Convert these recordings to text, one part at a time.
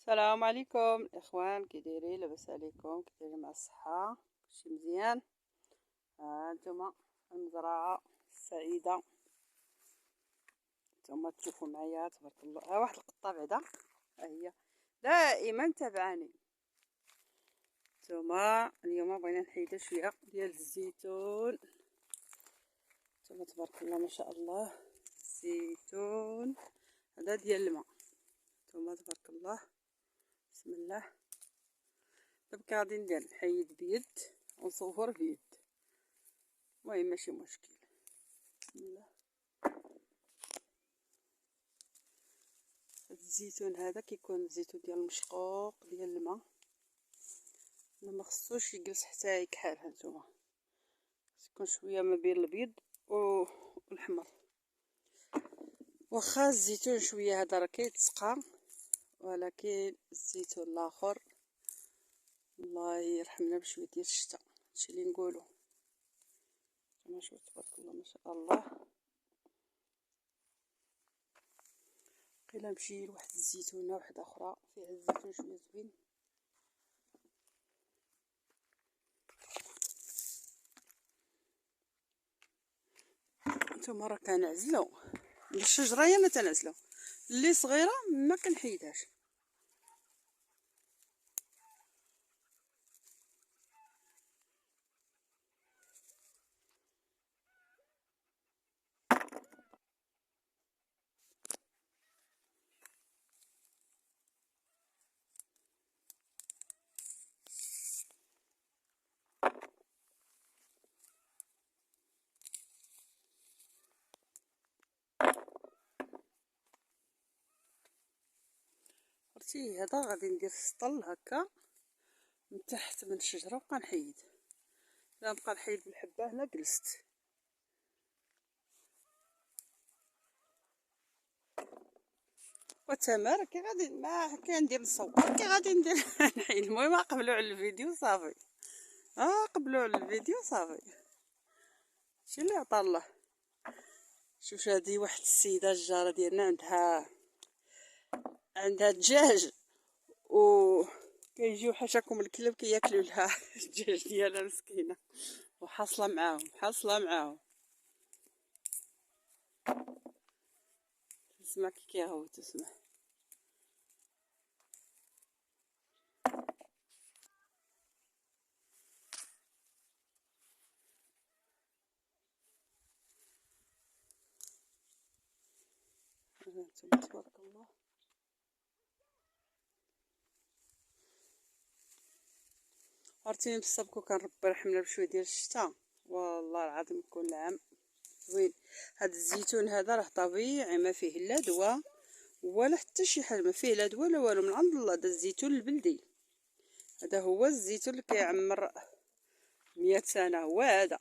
السلام عليكم الاخوان، كي دايرين؟ لاباس عليكم؟ كي دايرين مع الصحه؟ كلشي مزيان؟ ها انتم المزرعه السعيده، انتم تشوفوا معايا تبارك الله. ها واحد القطه بعدا، ها هي دائما تابعاني. انتم اليوم بغينا نحيدو شويه ديال الزيتون. انتم تبارك الله ما شاء الله، الزيتون هذا ديال الماء. انتم تبارك الله، بسم الله. دابا غادي ندير نحيد بيد ونصور بيد، المهم ماشي مشكل. بسم الله. هاد الزيتون هذا كيكون الزيتون ديال المشقوق ديال الماء، ما خصوش يجلس حتى يكحل. هانتوما يكون شويه ما بين الابيض والحمر. واخا الزيتون شويه هذا راه كيتسقى، ولكن الزيتون الاخر الله يرحمنا بشويه ديال الشتاء، هادشي اللي نقولو. كما شوف تبارك الله ما شاء الله. قيلا نمشي لواحد الزيتونه واحده اخرى فيها الزيتون شويه زوين. نتوما راه كنعزلو الشجره، يا ما تنعزلو اللي صغيره ما كنحيدهاش. عرفتي هذا غادي ندير السطل هكا من تحت من الشجره وبقى نحيد. لا نبقى نحيد بالحبه هنا جلست. وتمر كي غادي ما كندير نصور، كي غادي ندير نحيد. المهم قبلوا على الفيديو صافي، قبلوا على الفيديو صافي. شي اللي عطا الله. شوف هذه واحد السيده الجاره ديالنا عندها دجاج، و كيجيو حاشاكم الكلاب كياكلوا لها الدجاج ديالها مسكينه، وحاصله معاهم. تسمع كي كيهوت، تسمع. تبارك الله. عرفتيني بصح كون كنربي الحمله بشويه ديال الشتاء، والله العظيم كل عام زوين. هاد الزيتون هذا راه طبيعي، ما فيه لا دواء ولا حتى شي حاجه، ما فيه لا دواء لا والو، من عند الله. هذا الزيتون البلدي، هذا هو الزيتون اللي كيعمر 100 سنه. هو هذا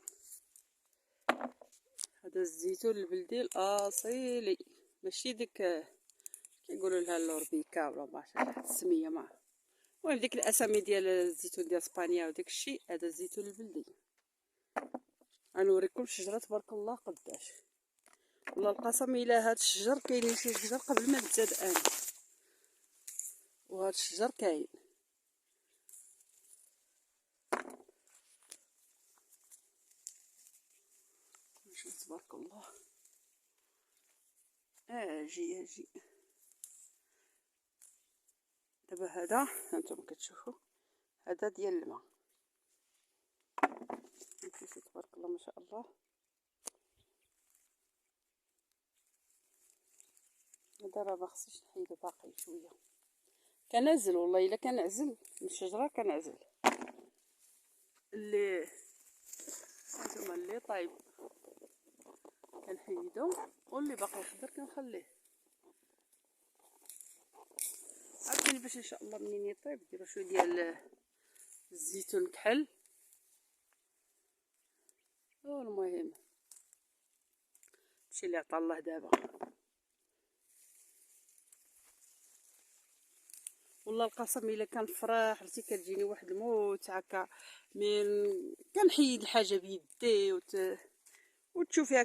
الزيتون البلدي الاصيلي، ماشي ديك كيقولوا لها اللوربيكا ولا ما عرفتش السميه. ما المهم ديك الاسامي ديال الزيتون ديال اسبانيا وداك الشيء. هذا الزيتون البلدي. غنوريكم الشجره تبارك الله قداش. والله القسم الا هاد الشجر كاينين شي شجر قبل ما تزاد انا، وهاد الشجر كاين. شوف تبارك الله. اجي دابا هذا هانتوما كتشوفوا، هذا ديال الماء. شوفوا تبارك الله ما شاء الله. هذا راه ما خصنيش نحيدو، باقي شويه. كنعزل والله الا كنعزل من الشجره، كنعزل اللي هانتوما اللي طايب كنحيدو، واللي باقي يخضر كنخليه. عاوتاني باش ان شاء الله منين يطيب ديروا شويه ديال الزيتون كحل. المهم هادشي اللي عطا الله دابا. والله القسم الا كنفرح، عرفتي كتجيني واحد المتعه هكا من كنحيد الحاجه بيدي وتشوفيها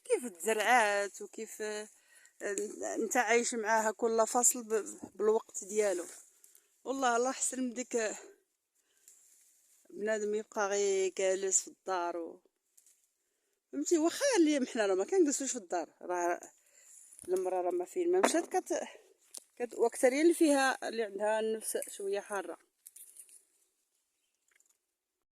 كيف تزرعات وكيف انت عايش معاها كل فصل بالوقت ديالو. والله الله احسن من ديك بنادم يبقى غير جالس في الدار فهمتي. واخا اليوم حنا راه ما كنجلسوش في الدار، راه المراه راه ما فين ما مشات واكثريه اللي فيها اللي عندها النفس شويه حاره.